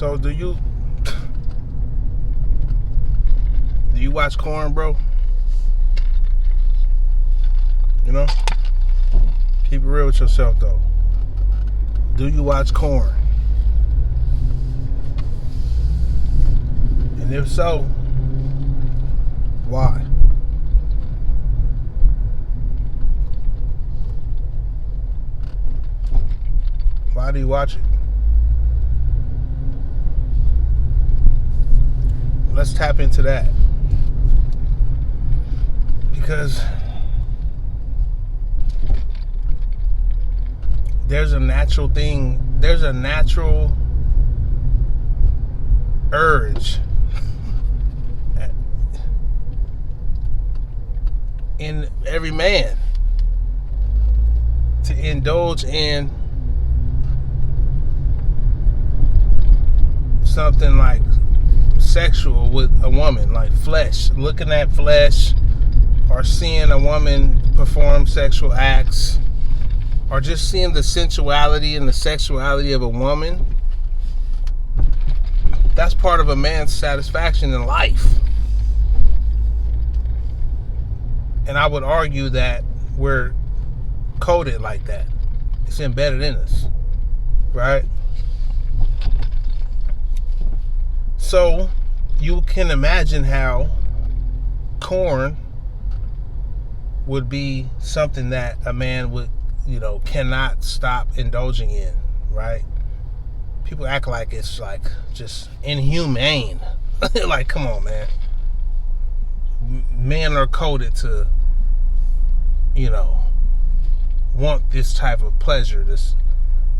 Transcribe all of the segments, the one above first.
So do you watch Corn, bro? You know? Keep it real with yourself, though. Do you watch Corn? And if so, why? Why do you watch it? Let's tap into that. Because there's a natural thing, there's a natural urge in every man to indulge in something like sexual with a woman, like flesh, looking at flesh, or seeing a woman perform sexual acts, or just seeing the sensuality and the sexuality of a woman. That's part of a man's satisfaction in life. And I would argue that we're coded like that. It's embedded in us, right? So you can imagine how corn would be something that a man would, cannot stop indulging in, right? People act like it's like just inhumane. Like, come on, man. Men are coded to, want this type of pleasure.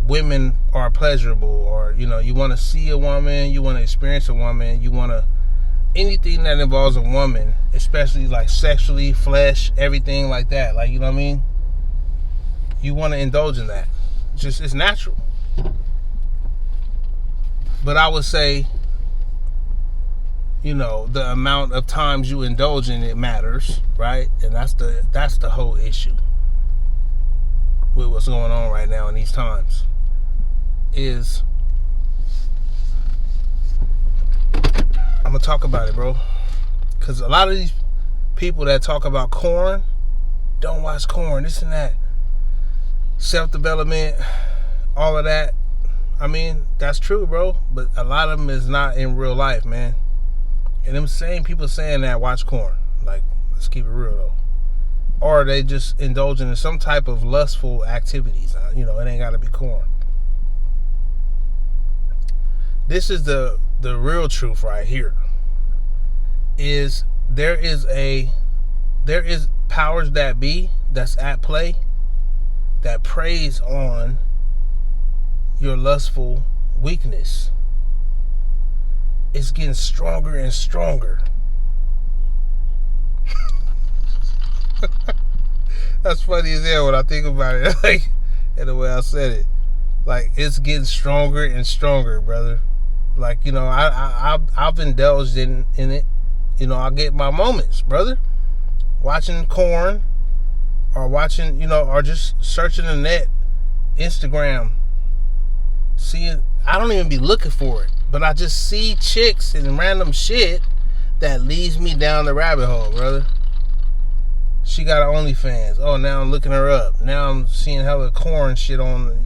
Women are pleasurable, or you want to see a woman, you want to experience a woman, you want to anything that involves a woman, especially like sexually, flesh, everything like that. Like, you know what I mean? You want to indulge in that. It's natural. But I would say, the amount of times you indulge in it matters, right? And that's the whole issue with what's going on right now in these times. Is I'm gonna talk about it, bro, because a lot of these people that talk about corn don't watch corn, this and that, self-development, all of that. I mean, that's true, bro, but a lot of them is not in real life, man. And them same people saying that watch corn. Like, let's keep it real, though. Or they just indulging in some type of lustful activities. It ain't got to be corn. This is the real truth right here. Is there is powers that be that's at play that preys on your lustful weakness. It's getting stronger and stronger. That's funny as hell when I think about it. Like, in the way I said it. Like, it's getting stronger and stronger, brother. Like, I've indulged in it. I get my moments, brother. Watching corn, or watching, or just searching the net, Instagram. Seeing, I don't even be looking for it, but I just see chicks and random shit that leads me down the rabbit hole, brother. She got an OnlyFans. Oh, now I'm looking her up. Now I'm seeing hella corn shit on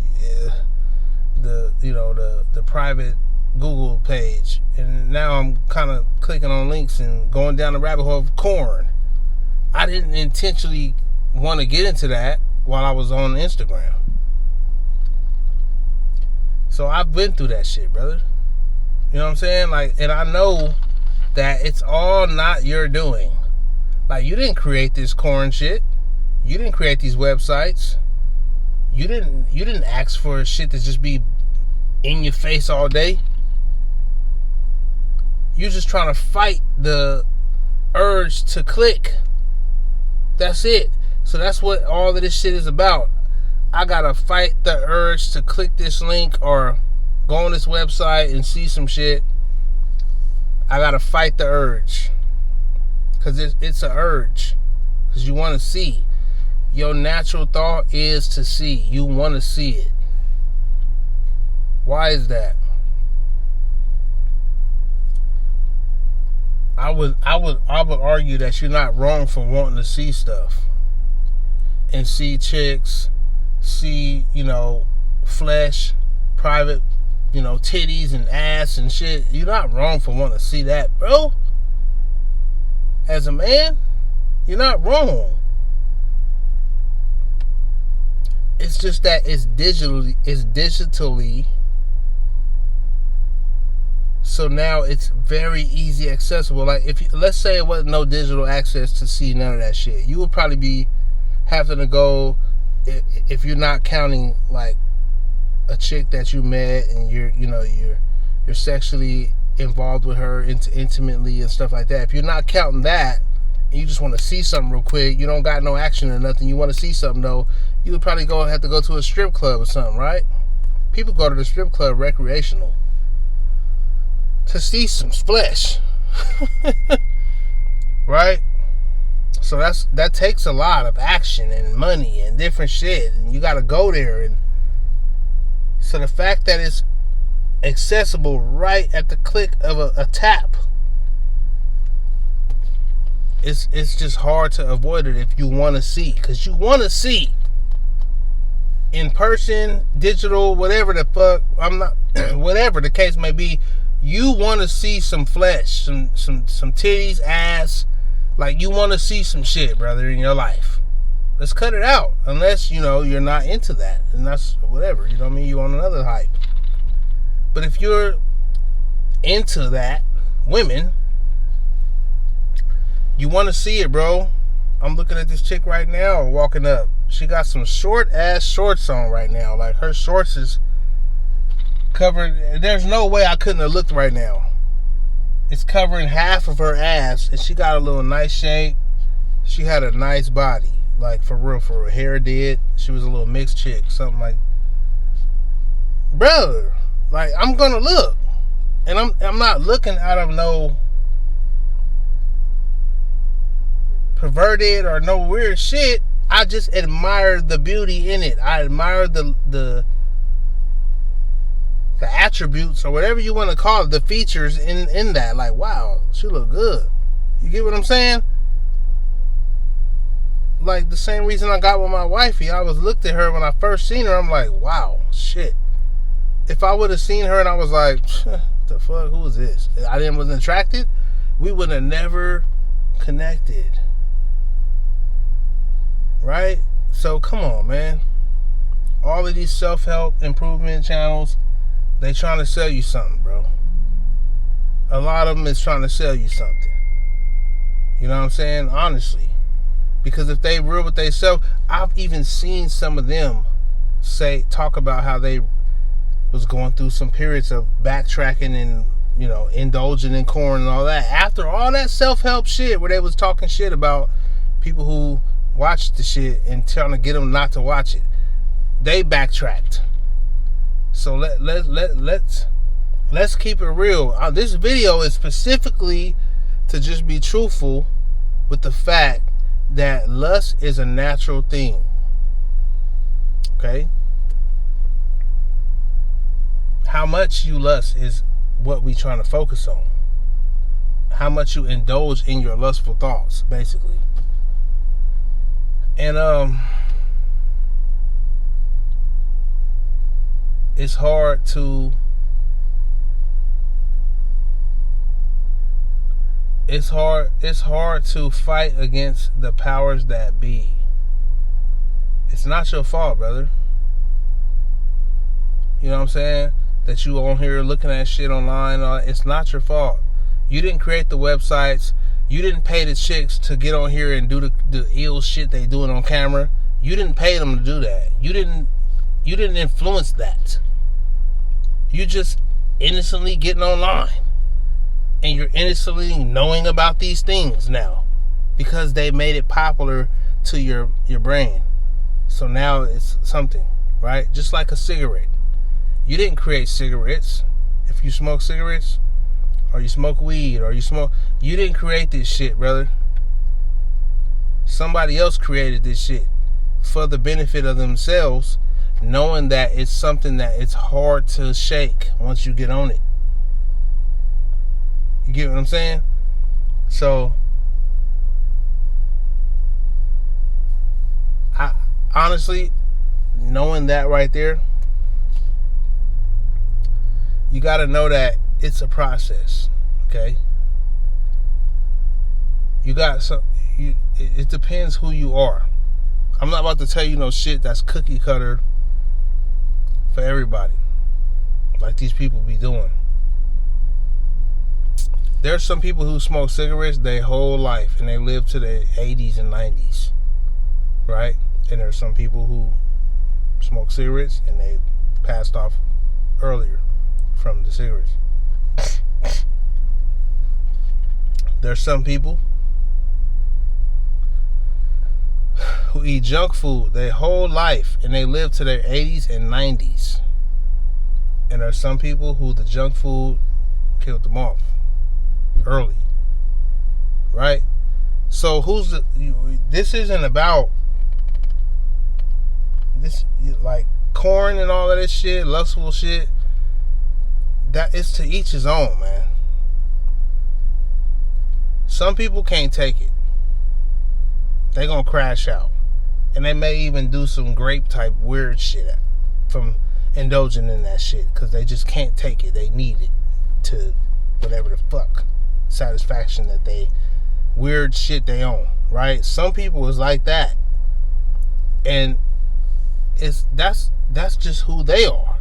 the private Google page, and now I'm kind of clicking on links and going down the rabbit hole of corn. I didn't intentionally want to get into that while I was on Instagram. So I've been through that shit, brother. You know what I'm saying? Like, and I know that it's all not your doing. Like, you didn't create this corn shit. You didn't create these websites. You didn't ask for shit to just be in your face all day. You're just trying to fight the urge to click. That's it. So that's what all of this shit is about. I gotta fight the urge to click this link or go on this website and see some shit. I gotta fight the urge. Because it's an urge. Because you want to see. Your natural thought is to see. You want to see it. Why is that? I would argue that you're not wrong for wanting to see stuff and see chicks, see, flesh, private, titties and ass and shit. You're not wrong for wanting to see that, bro. As a man, you're not wrong. It's just that it's digitally. So now it's very easy accessible. Like let's say it wasn't no digital access to see none of that shit, you would probably be having to go, if you're not counting like a chick that you met and you're sexually involved with her intimately and stuff like that. If you're not counting that and you just want to see something real quick, you don't got no action or nothing, you want to see something though, you would probably have to go to a strip club or something, right? People go to the strip club recreational to see some flesh. Right? So that takes a lot of action and money and different shit, and you gotta go there. And so the fact that it's accessible right at the click of a tap, it's just hard to avoid it if you want to see, because you want to see in person, digital, whatever the fuck. I'm not whatever the case may be, you want to see some flesh, some titties, ass. Like, you want to see some shit, brother, in your life. Let's cut it out. Unless, you're not into that. And that's whatever. You know what I mean? You on another hype. But if you're into that, women, you want to see it, bro. I'm looking at this chick right now walking up. She got some short ass shorts on right now. Like, her shorts is covered. There's no way I couldn't have looked right now. It's covering half of her ass, and she got a little nice shape. She had a nice body, like for real. Her hair did. She was a little mixed chick, something like. Brother, like, I'm gonna look, and I'm not looking out of no perverted or no weird shit. I just admire the beauty in it. I admire the attributes, or whatever you want to call it, the features in that. Like, wow, she look good. You get what I'm saying? Like, the same reason I got with my wifey. I was looked at her when I first seen her. I'm like, wow, shit. If I would have seen her and I was like, the fuck, who is this? I wasn't attracted, we would have never connected. Right? So come on, man. All of these self-help improvement channels, they trying to sell you something, bro. A lot of them is trying to sell you something. You know what I'm saying? Honestly. Because if they real with they self, I've even seen some of them talk about how they was going through some periods of backtracking and, indulging in corn and all that. After all that self-help shit where they was talking shit about people who watched the shit and trying to get them not to watch it, they backtracked. So let's keep it real. This video is specifically to just be truthful with the fact that lust is a natural thing. Okay? How much you lust is what we trying to focus on. How much you indulge in your lustful thoughts, basically. And it's hard to fight against the powers that be. It's not your fault, brother. You know what I'm saying? That you on here looking at shit online, it's not your fault. You didn't create the websites. You didn't pay the chicks to get on here and do the ill shit they doing on camera. You didn't pay them to do that. You didn't influence that. You just innocently getting online. And you're innocently knowing about these things now. Because they made it popular to your brain. So now it's something, right? Just like a cigarette. You didn't create cigarettes. If you smoke cigarettes, or you smoke weed, or you didn't create this shit, brother. Somebody else created this shit for the benefit of themselves, knowing that it's something that it's hard to shake once you get on it. You get what I'm saying? So, I honestly, knowing that right there, you got to know that it's a process. Okay, you got some. It depends who you are. I'm not about to tell you no shit that's cookie cutter for everybody, like these people be doing. There's some people who smoke cigarettes their whole life and they live to their 80s and 90s, right? And there's some people who smoke cigarettes and they passed off earlier from the cigarettes. There's some people who eat junk food their whole life and they live to their 80s and 90s. And there's some people who the junk food killed them off early, right? So this isn't about this, like corn and all of this shit, lustful shit. That is to each his own, man. Some people can't take it. They gonna crash out, and they may even do some grape type weird shit from indulging in that shit because they just can't take it. They need it to whatever the fuck satisfaction that they weird shit they own, right? Some people is like that, and that's just who they are.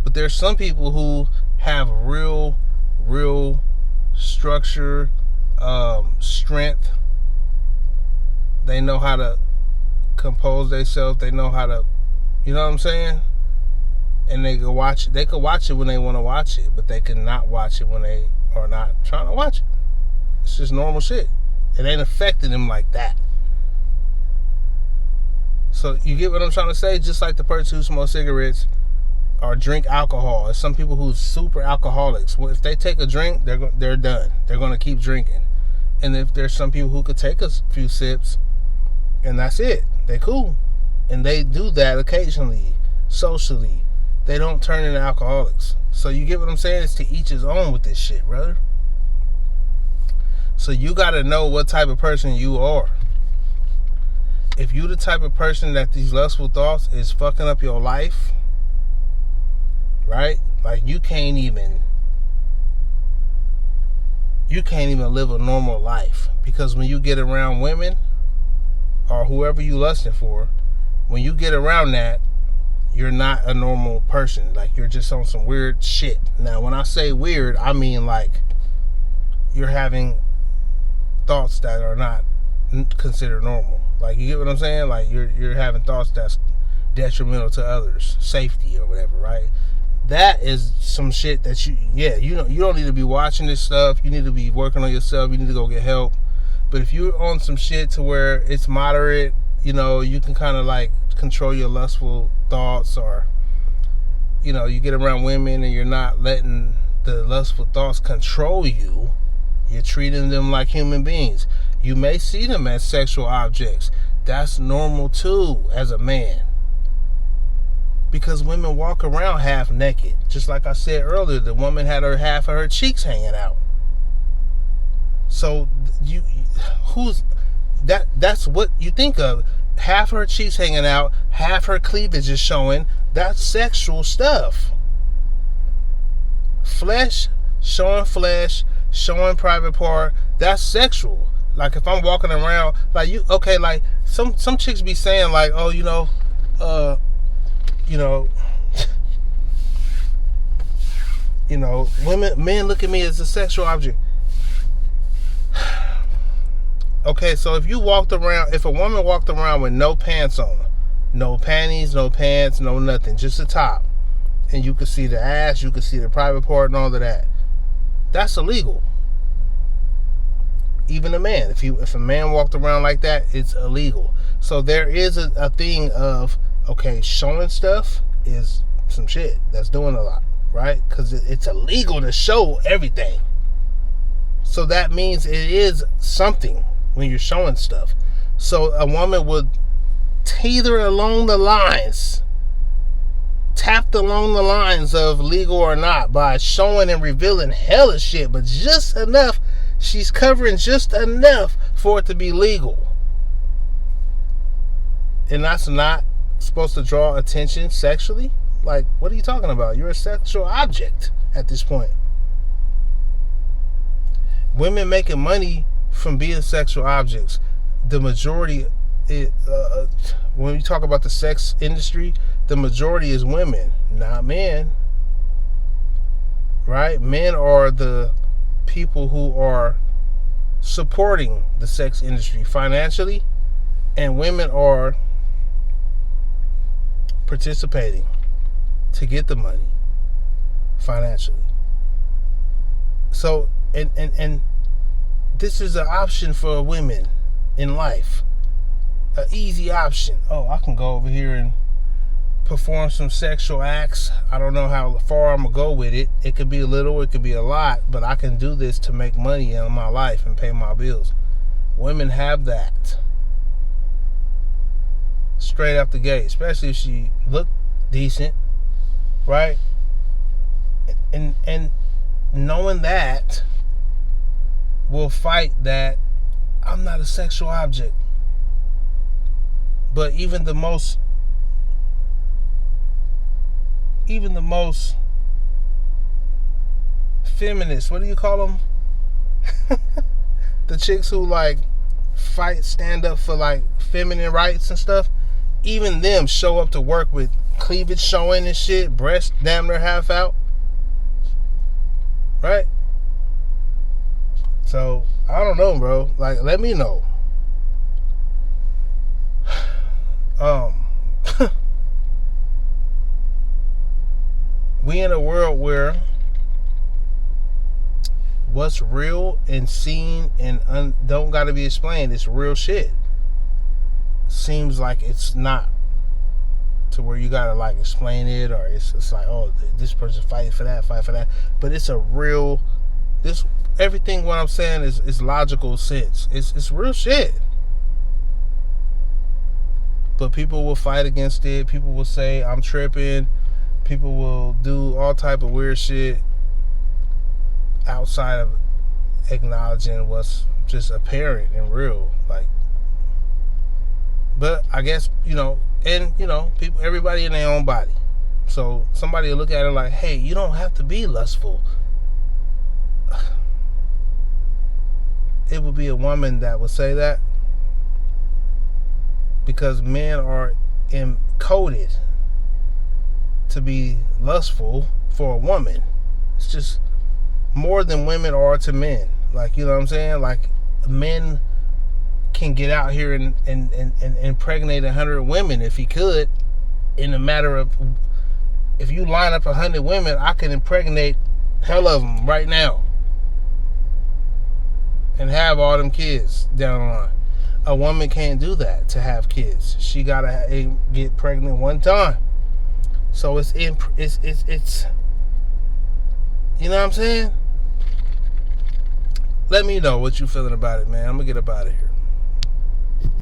But there's some people who have real structure, strength. They know how to compose themselves. They know how to, you know what I'm saying? And they can watch it. They can watch it when they want to watch it, but they cannot watch it when they are not trying to watch it. It's just normal shit. It ain't affecting them like that. So you get what I'm trying to say? Just like the person who smokes cigarettes or drink alcohol. There's some people who's super alcoholics. Well, if they take a drink, they're done. They're going to keep drinking. And if there's some people who could take a few sips and that's it, they cool. And they do that occasionally, socially. They don't turn into alcoholics. So you get what I'm saying? It's to each his own with this shit, brother. So you got to know what type of person you are. If you the type of person that these lustful thoughts is fucking up your life, right? Like you can't even live a normal life, because when you get around women or whoever you lusting for, when you get around that, you're not a normal person. Like you're just on some weird shit. Now, when I say weird, I mean like you're having thoughts that are not considered normal. Like you get what I'm saying? Like you're having thoughts that's detrimental to others' safety or whatever, right? That is some shit that you don't need to be watching this stuff. You need to be working on yourself. You need to go get help. But if you're on some shit to where it's moderate, you can kind of like control your lustful thoughts, or you get around women and you're not letting the lustful thoughts control you. You're treating them like human beings. You may see them as sexual objects. That's normal too as a man. Because women walk around half naked. Just like I said earlier, the woman had half of her cheeks hanging out. So that's what you think of. Half her cheeks hanging out, half her cleavage is showing. That's sexual stuff. Flesh, showing private part, that's sexual. Like if I'm walking around, like like some chicks be saying like, oh, men look at me as a sexual object. Okay, so if a woman walked around with no pants on, no panties, no pants, no nothing, just the top, and you could see the ass, you could see the private part and all of that, that's illegal. Even a man, if a man walked around like that, it's illegal. So there is a thing of, okay, showing stuff is some shit that's doing a lot, right? Because it's illegal to show everything. So that means it is something when you're showing stuff. So a woman would teeter along the lines, tapped along the lines of legal or not by showing and revealing hella shit, but just enough She's covering just enough for it to be legal. And that's not supposed to draw attention sexually? Like, what are you talking about? You're a sexual object at this point. Women making money from being sexual objects. The majority, when you talk about the sex industry, the majority is women, not men. Right? Men are the people who are supporting the sex industry financially, and women are participating to get the money financially. So, and this is an option for women in life, an easy option. Oh, I can go over here and perform some sexual acts. I don't know how far I'm gonna go with it. It could be a little, it could be a lot, but I can do this to make money in my life and pay my bills. Women have that straight out the gate, especially if she look decent, right? And knowing that will fight that I'm not a sexual object. But even the most feminists, what do you call them? The chicks who like fight, stand up for like feminine rights and stuff, even them show up to work with cleavage showing and shit, breast damn near half out. Right? So, I don't know, bro. Like, let me know. We in a world where what's real and seen and don't gotta be explained, it's real shit. Seems like it's not, to where you gotta like explain it, or it's like, oh, this person fight for that. But it's a real, everything what I'm saying is logical sense. It's real shit. But people will fight against it. People will say I'm tripping. People will do all type of weird shit outside of acknowledging what's just apparent and real. Like, but I guess, people, everybody in their own body. So somebody will look at it like, hey, you don't have to be lustful. It would be a woman that would say that, because men are encoded to be lustful for a woman. It's just more than women are to men. Like, you know what I'm saying? Like, men can get out here and impregnate 100 women if he could, in a matter of, if you line up 100 women, I can impregnate hell of them right now and have all them kids down the line. A woman can't do that to have kids. She gotta get pregnant one time. So it's you know what I'm saying? Let me know what you feeling about it, man. I'm gonna get up out of here.